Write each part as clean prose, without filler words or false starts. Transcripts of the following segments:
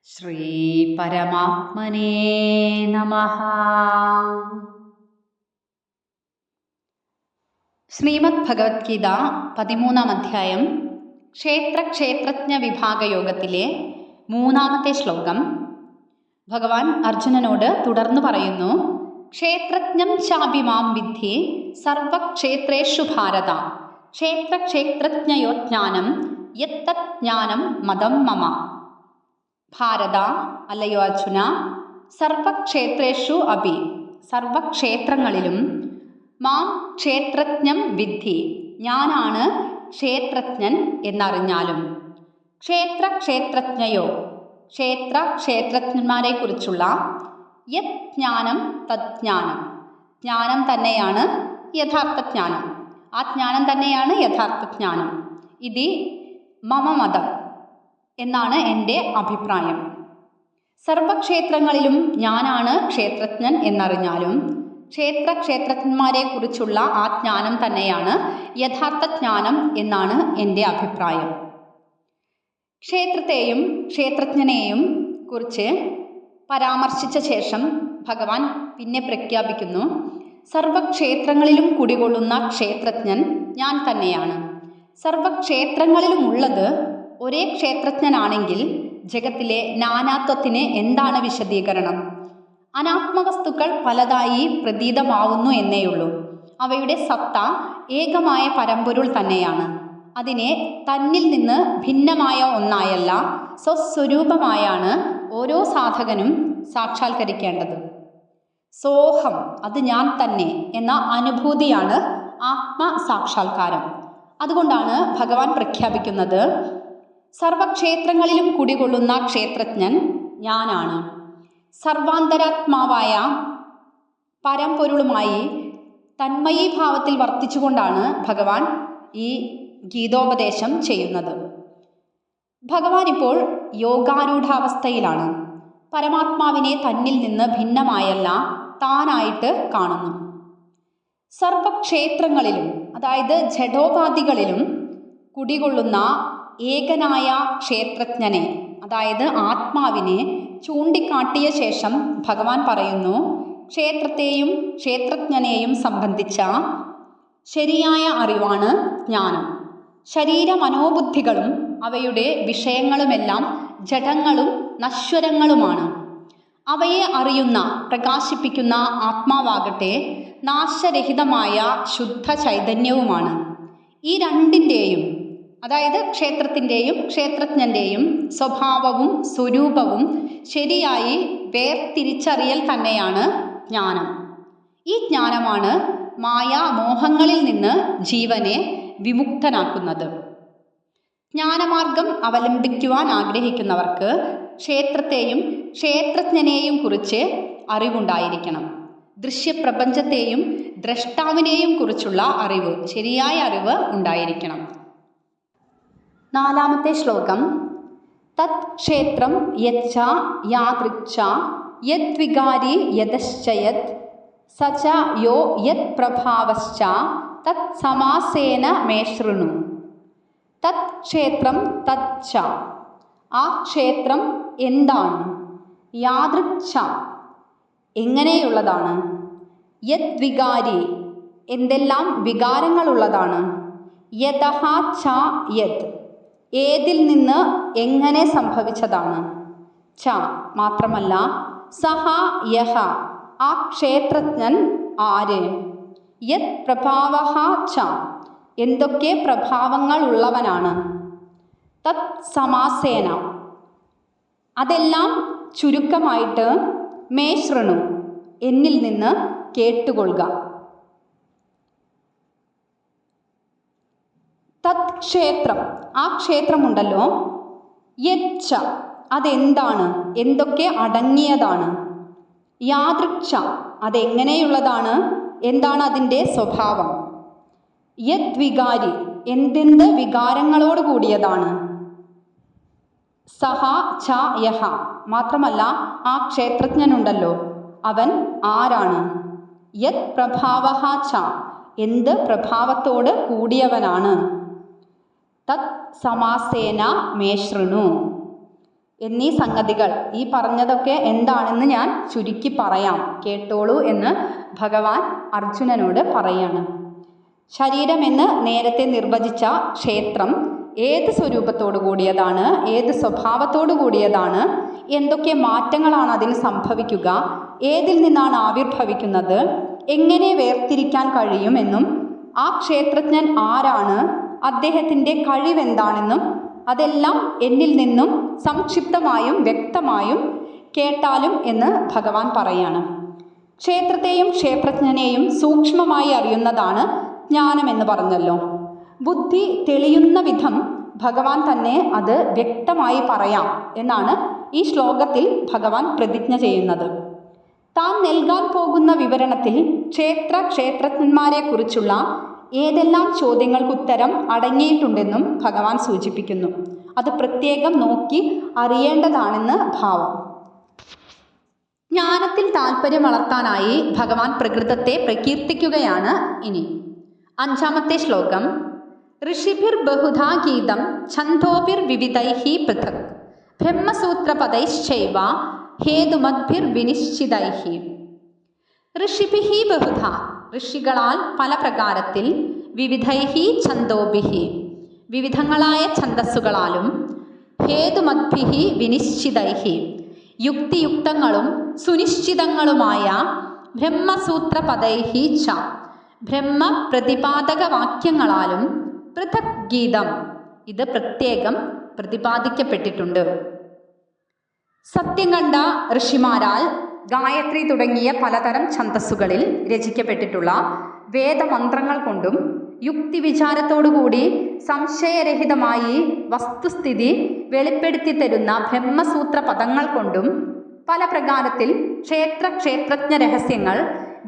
ശ്രീ പരമാത്മനേ നമഃ. ശ്രീമദ് ഭഗവത്ഗീത 13-ാം അധ്യായം ക്ഷേത്രജ്ഞ വിഭാഗയോഗത്തിലെ 3-ാമത്തെ ശ്ലോകം. ഭഗവാൻ അർജുനനോട് തുടർന്ന് പറയുന്നു: ക്ഷേത്രജ്ഞം ചാഭിമാം വിദ്ധി സർവക്ഷേത്രേഷു ഭാരത ക്ഷേത്രജ്ഞയോജ്ഞാനം യത്തത് ജ്ഞാനം മദം മമ. ഭാരത, അല്ലയോ അർജുന, സർവക്ഷേത്രേഷു അപി, സർവക്ഷേത്രങ്ങളിലും, മാം ക്ഷേത്രജ്ഞം വിദ്ധി, ഞാനാണ് ക്ഷേത്രജ്ഞൻ എന്നറിഞ്ഞാലും, ക്ഷേത്രജ്ഞയോ, ക്ഷേത്രജ്ഞന്മാരെ കുറിച്ചുള്ള യത് ജ്ഞാനം തജ്ഞാനം, ജ്ഞാനം തന്നെയാണ് യഥാർത്ഥ ജ്ഞാനം, ആ ജ്ഞാനം തന്നെയാണ് യഥാർത്ഥ ജ്ഞാനം. ഇതി മമ മതം, എന്നാണ് എൻ്റെ അഭിപ്രായം. സർവക്ഷേത്രങ്ങളിലും ഞാനാണ് ക്ഷേത്രജ്ഞൻ എന്നറിഞ്ഞാലും ക്ഷേത്രജ്ഞന്മാരെ കുറിച്ചുള്ള ആ ജ്ഞാനം തന്നെയാണ് യഥാർത്ഥ ജ്ഞാനം എന്നാണ് എൻ്റെ അഭിപ്രായം. ക്ഷേത്രത്തെയും ക്ഷേത്രജ്ഞനെയും കുറിച്ച് പരാമർശിച്ച ശേഷം ഭഗവാൻ പിന്നെ പ്രഖ്യാപിക്കുന്നു: സർവക്ഷേത്രങ്ങളിലും കുടികൊള്ളുന്ന ക്ഷേത്രജ്ഞൻ ഞാൻ തന്നെയാണ്. സർവക്ഷേത്രങ്ങളിലുമുള്ളത് ഒരേ ക്ഷേത്രജ്ഞനാണെങ്കിൽ ജഗത്തിലെ നാനാത്വത്തിന് എന്താണ് വിശദീകരണം? അനാത്മവസ്തുക്കൾ പലതായി പ്രതീതമാവുന്നു എന്നേയുള്ളൂ. അവയുടെ സത്ത ഏകമായ പരമ്പൊരുൾ തന്നെയാണ്. അതിനെ തന്നിൽ നിന്ന് ഭിന്നമായ ഒന്നായല്ല, സ്വസ്വരൂപമായാണ് ഓരോ സാധകനും സാക്ഷാത്കരിക്കേണ്ടത്. സോഹം, അത് ഞാൻ തന്നെ എന്ന അനുഭൂതിയാണ് ആത്മസാക്ഷാത്കാരം. അതുകൊണ്ടാണ് ഭഗവാൻ പ്രഖ്യാപിക്കുന്നത്: സർവക്ഷേത്രങ്ങളിലും കുടികൊള്ളുന്ന ക്ഷേത്രജ്ഞൻ ഞാനാണ്. സർവാന്തരാത്മാവായ പരമ്പൊരുളുമായി തന്മയീഭാവത്തിൽ വർത്തിച്ചുകൊണ്ടാണ് ഭഗവാൻ ഈ ഗീതോപദേശം ചെയ്യുന്നത്. ഭഗവാൻ ഇപ്പോൾ യോഗാരൂഢാവസ്ഥയിലാണ്. പരമാത്മാവിനെ തന്നിൽ നിന്ന് ഭിന്നമായല്ല, താനായിട്ട് കാണുന്നു. സർവക്ഷേത്രങ്ങളിലും, അതായത് ജഡോപാധികളിലും കുടികൊള്ളുന്ന ഏകനായ ക്ഷേത്രജ്ഞനെ, അതായത് ആത്മാവിനെ ചൂണ്ടിക്കാട്ടിയ ശേഷം ഭഗവാൻ പറയുന്നു: ക്ഷേത്രത്തെയും ക്ഷേത്രജ്ഞനെയും സംബന്ധിച്ച ശരിയായ അറിവാണ് ജ്ഞാനം. ശരീരമനോബുദ്ധികളും അവയുടെ വിഷയങ്ങളുമെല്ലാം ജഡങ്ങളും നശ്വരങ്ങളുമാണ്. അവയെ അറിയുന്ന, പ്രകാശിപ്പിക്കുന്ന ആത്മാവാകട്ടെ നാശരഹിതമായ ശുദ്ധ ചൈതന്യവുമാണ്. ഈ രണ്ടിൻ്റെയും, അതായത് ക്ഷേത്രത്തിൻ്റെയും ക്ഷേത്രജ്ഞൻ്റെയും സ്വഭാവവും സ്വരൂപവും ശരിയായി വേർതിരിച്ചറിയൽ തന്നെയാണ് ജ്ഞാനം. ഈ ജ്ഞാനമാണ് മായാമോഹങ്ങളിൽ നിന്ന് ജീവനെ വിമുക്തനാക്കുന്നത്. ജ്ഞാനമാർഗം അവലംബിക്കുവാൻ ആഗ്രഹിക്കുന്നവർക്ക് ക്ഷേത്രത്തെയും ക്ഷേത്രജ്ഞനെയും കുറിച്ച് അറിവുണ്ടായിരിക്കണം. ദൃശ്യപ്രപഞ്ചത്തെയും ദ്രഷ്ടാവിനെയും കുറിച്ചുള്ള അറിവ്, ശരിയായ അറിവ് ഉണ്ടായിരിക്കണം. 4-ാമത്തെ ശ്ലോകം. തത് ക്ഷേത്രം യച്ഛ യാദൃച്ഛ യദ്വികാരി യദശ്ചയത് സച യോ യത് പ്രഭാവശ്ച തത് സമാസേന മേ ശൃണു. തത് ക്ഷേത്രം തച്ഛ, ആ ക്ഷേത്രം എന്താണ്? യാദൃച്ഛ, എങ്ങനെയുള്ളതാണ്? യദ്വികാരി, എന്തെല്ലാം വികാരങ്ങളുള്ളതാണ്? യതഃ ച യത്, ഏതിൽ നിന്ന് എങ്ങനെ സംഭവിച്ചതാണ്? ച, മാത്രമല്ല, സഹ യഹ, ആ ക്ഷേത്രജ്ഞൻ ആര്? യത് പ്രഭാവഃ ച, എന്തൊക്കെ പ്രഭാവങ്ങൾ ഉള്ളവനാണ്? തത് സമാസേന, അതെല്ലാം ചുരുക്കമായിട്ട് മേ ശൃണു, എന്നിൽ നിന്ന് കേട്ടുകൊള്ളുക. തത് ക്ഷേത്രം, ആ ക്ഷേത്രമുണ്ടല്ലോ, യച്ഛ, അതെന്താണ്, എന്തൊക്കെ അടങ്ങിയതാണ്? യാദൃച്ഛ, അതെങ്ങനെയുള്ളതാണ്, എന്താണ് അതിൻ്റെ സ്വഭാവം? യദ്വികാരി, എന്തെന്ത് വികാരങ്ങളോട് കൂടിയതാണ്? സഹ ച യഹ, മാത്രമല്ല ആ ക്ഷേത്രജ്ഞനുണ്ടല്ലോ, അവൻ ആരാണ്? യത് പ്രഭാവഃ ച, എന്ത് പ്രഭാവത്തോട് കൂടിയവനാണ്. തത് സമാസേന മേ ശൃണു എന്നീ സംഗതികൾ, ഈ പറഞ്ഞതൊക്കെ എന്താണെന്ന് ഞാൻ ചുരുക്കി പറയാം, കേട്ടോളൂ എന്ന് ഭഗവാൻ അർജുനനോട് പറയാണ്. ശരീരമെന്ന് നേരത്തെ നിർവചിച്ച ക്ഷേത്രം ഏത് സ്വരൂപത്തോടു കൂടിയതാണ്, ഏത് സ്വഭാവത്തോടു കൂടിയതാണ്, എന്തൊക്കെ മാറ്റങ്ങളാണ് അതിൽ സംഭവിക്കുക, ഏതിൽ നിന്നാണ് ആവിർഭവിക്കുന്നത്, എങ്ങനെ വേർതിരിക്കാൻ കഴിയുമെന്നും ആ ക്ഷേത്രജ്ഞൻ ആരാണ്, അദ്ദേഹത്തിൻ്റെ കഴിവെന്താണെന്നും അതെല്ലാം എന്നിൽ നിന്നും സംക്ഷിപ്തമായും വ്യക്തമായും കേട്ടാലും എന്ന് ഭഗവാൻ പറയാണ്. ക്ഷേത്രത്തെയും ക്ഷേത്രജ്ഞനെയും സൂക്ഷ്മമായി അറിയുന്നതാണ് ജ്ഞാനമെന്ന് പറഞ്ഞല്ലോ. ബുദ്ധി തെളിയുന്ന വിധം ഭഗവാൻ തന്നെ അത് വ്യക്തമായി പറയാം എന്നാണ് ഈ ശ്ലോകത്തിൽ ഭഗവാൻ പ്രതിജ്ഞ ചെയ്യുന്നത്. താൻ നൽകാൻ പോകുന്ന വിവരണത്തിൽ ക്ഷേത്രജ്ഞന്മാരെക്കുറിച്ചുള്ള ഏതെല്ലാം ചോദ്യങ്ങൾക്കുത്തരം അടങ്ങിയിട്ടുണ്ടെന്നും ഭഗവാൻ സൂചിപ്പിക്കുന്നു. അത് പ്രത്യേകം നോക്കി അറിയേണ്ടതാണെന്ന് ഭാവം. ജ്ഞാനത്തിൽ താല്പര്യം വളർത്താനായി ഭഗവാൻ പ്രകൃതത്തെ പ്രകീർത്തിക്കുകയാണ്. ഇനി 5-ാമത്തെ ശ്ലോകം. ഋഷിഭിർ ബഹുധാ ഗീതം ഛന്ദോഭിർ വിവിധൈഹി പൃഥക് ബ്രഹ്മസൂത്രപദൈശ്ചൈവ ഹേതുമദ്ഭിർ വിനിശ്ചിതൈഹി. ഋഷിഭിഹി ബഹുധാ, ഋഷികളാൽ പല പ്രകാരത്തിൽ, വിവിധൈഹി ഛന്ദോഭിഹി, വിവിധങ്ങളായ ഛന്ദസ്സുകളാലും, ഹേതുമദ്ഭിഹി വിനിശ്ചിതൈഹി, യുക്തിയുക്തങ്ങളും സുനിശ്ചിതങ്ങളുമായ ബ്രഹ്മസൂത്രപദൈഹി ച, ബ്രഹ്മപ്രതിപാദക വാക്യങ്ങളാലും, പൃഥക് ഗീതം, ഇത് പ്രത്യേകം പ്രതിപാദിക്കപ്പെട്ടിട്ടുണ്ട്. സത്യം കണ്ട ഋഷിമാരാൽ ഗായത്രി തുടങ്ങിയ പലതരം ഛന്ദസ്സുകളിൽ രചിക്കപ്പെട്ടിട്ടുള്ള വേദമന്ത്രങ്ങൾ കൊണ്ടും യുക്തിവിചാരത്തോടുകൂടി സംശയരഹിതമായി വസ്തുസ്ഥിതി വെളിപ്പെടുത്തി തരുന്ന ബ്രഹ്മസൂത്ര പദങ്ങൾ കൊണ്ടും പല പ്രകാരത്തിൽ ക്ഷേത്രജ്ഞ രഹസ്യങ്ങൾ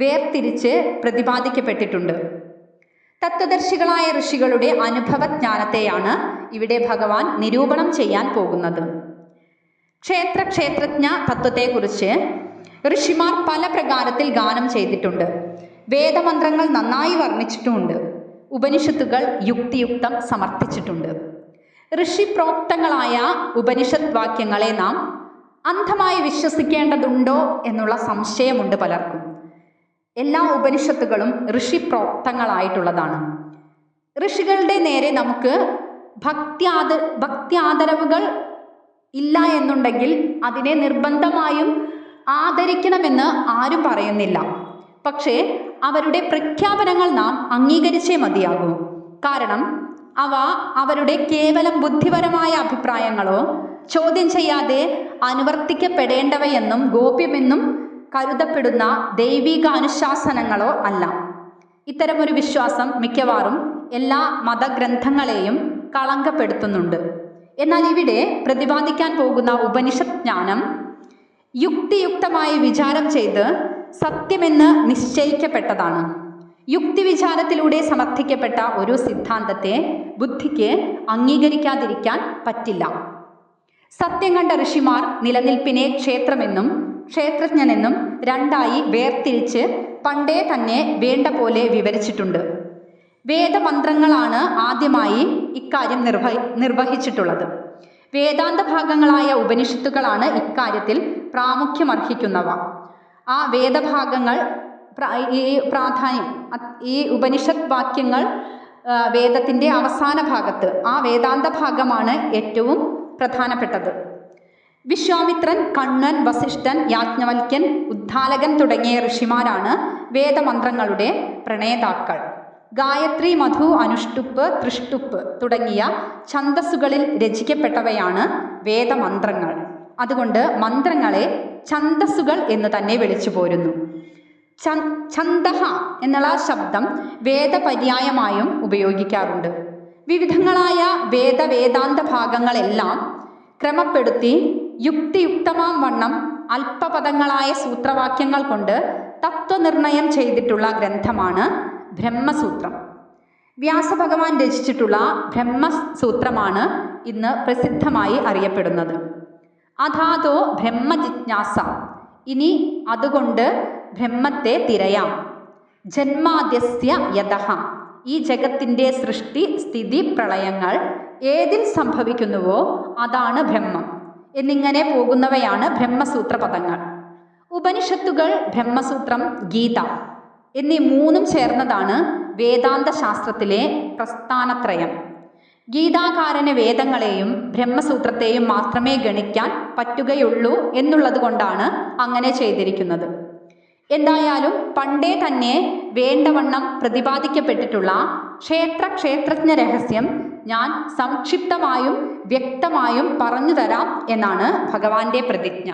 വേർതിരിച്ച് പ്രതിപാദിക്കപ്പെട്ടിട്ടുണ്ട്. തത്വദർശികളായ ഋഷികളുടെ അനുഭവജ്ഞാനത്തെയാണ് ഇവിടെ ഭഗവാൻ നിരൂപണം ചെയ്യാൻ പോകുന്നത്. ക്ഷേത്രജ്ഞ തത്വത്തെക്കുറിച്ച് ഋഷിമാർ പല പ്രകാരത്തിൽ ഗാനം ചെയ്തിട്ടുണ്ട്. വേദമന്ത്രങ്ങൾ നന്നായി വർണ്ണിച്ചിട്ടുമുണ്ട്. ഉപനിഷത്തുകൾ യുക്തിയുക്തം സമർത്ഥിച്ചിട്ടുണ്ട്. ഋഷിപ്രോക്തങ്ങളായ ഉപനിഷത്ത് വാക്യങ്ങളെ നാം അന്ധമായി വിശ്വസിക്കേണ്ടതുണ്ടോ എന്നുള്ള സംശയമുണ്ട് പലർക്കും. എല്ലാ ഉപനിഷത്തുകളും ഋഷിപ്രോക്തങ്ങളായിട്ടുള്ളതാണ്. ഋഷികളുടെ നേരെ നമുക്ക് ഭക്ത്യാദരവുകൾ ഇല്ല എന്നുണ്ടെങ്കിൽ അതിനെ നിർബന്ധമായും ആദരിക്കണമെന്ന് ആരും പറയുന്നില്ല. പക്ഷേ അവരുടെ പ്രഖ്യാപനങ്ങൾ നാം അംഗീകരിച്ചേ മതിയാകൂ. കാരണം അവ അവരുടെ കേവലം ബുദ്ധിപരമായ അഭിപ്രായങ്ങളോ ചോദ്യം ചെയ്യാതെ അനുവർത്തിക്കപ്പെടേണ്ടവയെന്നും ഗോപ്യമെന്നും കരുതപ്പെടുന്ന ദൈവിക അനുശാസനങ്ങളോ അല്ല. ഇത്തരമൊരു വിശ്വാസം മിക്കവാറും എല്ലാ മതഗ്രന്ഥങ്ങളെയും കളങ്കപ്പെടുത്തുന്നുണ്ട്. എന്നാൽ ഇവിടെ പ്രതിപാദിക്കാൻ പോകുന്ന ഉപനിഷത്ത് ജ്ഞാനം യുക്തിയുക്തമായി വിചാരം ചെയ്ത് സത്യമെന്ന് നിശ്ചയിക്കപ്പെട്ടതാണ്. യുക്തിവിചാരത്തിലൂടെ സമർത്ഥിക്കപ്പെട്ട ഒരു സിദ്ധാന്തത്തെ ബുദ്ധിക്ക് അംഗീകരിക്കാതിരിക്കാൻ പറ്റില്ല. സത്യം കണ്ട ഋഷിമാർ നിലനിൽപ്പിനെ ക്ഷേത്രമെന്നും ക്ഷേത്രജ്ഞനെന്നും രണ്ടായി വേർതിരിച്ച് പണ്ടേ തന്നെ വേണ്ട പോലെ വിവരിച്ചിട്ടുണ്ട്. വേദമന്ത്രങ്ങളാണ് ആദ്യമായി ഇക്കാര്യം നിർവഹിച്ചിട്ടുള്ളത്. വേദാന്ത ഭാഗങ്ങളായ ഉപനിഷത്തുകളാണ് ഇക്കാര്യത്തിൽ പ്രാമുഖ്യമർഹിക്കുന്നവ. ആ വേദഭാഗങ്ങൾ ഈ ഉപനിഷത്ത് വാക്യങ്ങൾ വേദത്തിൻ്റെ അവസാന ഭാഗത്ത് ആ വേദാന്ത ഭാഗമാണ് ഏറ്റവും പ്രധാനപ്പെട്ടത്. വിശ്വാമിത്രൻ, കണ്വൻ, വസിഷ്ഠൻ, യാജ്ഞവൽക്യൻ, ഉദ്ദാലകൻ തുടങ്ങിയ ഋഷിമാരാണ് വേദമന്ത്രങ്ങളുടെ പ്രണേതാക്കൾ. ഗായത്രി, മധു, അനുഷ്ടുപ്പ്, തൃഷ്ടുപ്പ് തുടങ്ങിയ ഛന്ദസ്സുകളിൽ രചിക്കപ്പെട്ടവയാണ് വേദമന്ത്രങ്ങൾ. അതുകൊണ്ട് മന്ത്രങ്ങളെ ഛന്ദസ്സുകൾ എന്ന് തന്നെ വിളിച്ചു പോരുന്നു. ഛന്ദഹ എന്നുള്ള ശബ്ദം വേദപര്യായമായും ഉപയോഗിക്കാറുണ്ട്. വിവിധങ്ങളായ വേദാന്ത ഭാഗങ്ങളെല്ലാം ക്രമപ്പെടുത്തി യുക്തിയുക്തമാം വണ്ണം അല്പപദങ്ങളായ സൂത്രവാക്യങ്ങൾ കൊണ്ട് തത്വനിർണയം ചെയ്തിട്ടുള്ള ഗ്രന്ഥമാണ് ബ്രഹ്മസൂത്രം. വ്യാസഭഗവാൻ രചിച്ചിട്ടുള്ള ബ്രഹ്മസൂത്രമാണ് ഇന്ന് പ്രസിദ്ധമായി അറിയപ്പെടുന്നത്. അഥാതോ ബ്രഹ്മജിജ്ഞാസ, ഇനി അതുകൊണ്ട് ബ്രഹ്മത്തെ തിരയാം. ജന്മാദ്യസ്യ യതഃ, ഈ ജഗത്തിൻ്റെ സൃഷ്ടി സ്ഥിതി പ്രളയങ്ങൾ ഏതിൽ സംഭവിക്കുന്നുവോ അതാണ് ബ്രഹ്മം എന്നിങ്ങനെ പോകുന്നവയാണ് ബ്രഹ്മസൂത്ര പദങ്ങൾ. ഉപനിഷത്തുകൾ, ബ്രഹ്മസൂത്രം, ഗീത എന്നീ മൂന്നും ചേർന്നതാണ് വേദാന്ത ശാസ്ത്രത്തിലെ പ്രസ്ഥാനത്രയം. ഗീതാകാരന് വേദങ്ങളെയും ബ്രഹ്മസൂത്രത്തെയും മാത്രമേ ഗണിക്കാൻ പറ്റുകയുള്ളൂ എന്നുള്ളത് കൊണ്ടാണ് അങ്ങനെ ചെയ്തിരിക്കുന്നത്. എന്തായാലും പണ്ടേ തന്നെ വേണ്ടവണ്ണം പ്രതിപാദിക്കപ്പെട്ടിട്ടുള്ള ക്ഷേത്രജ്ഞ രഹസ്യം ഞാൻ സംക്ഷിപ്തമായും വ്യക്തമായും പറഞ്ഞു തരാം എന്നാണ് ഭഗവാന്റെ പ്രതിജ്ഞ.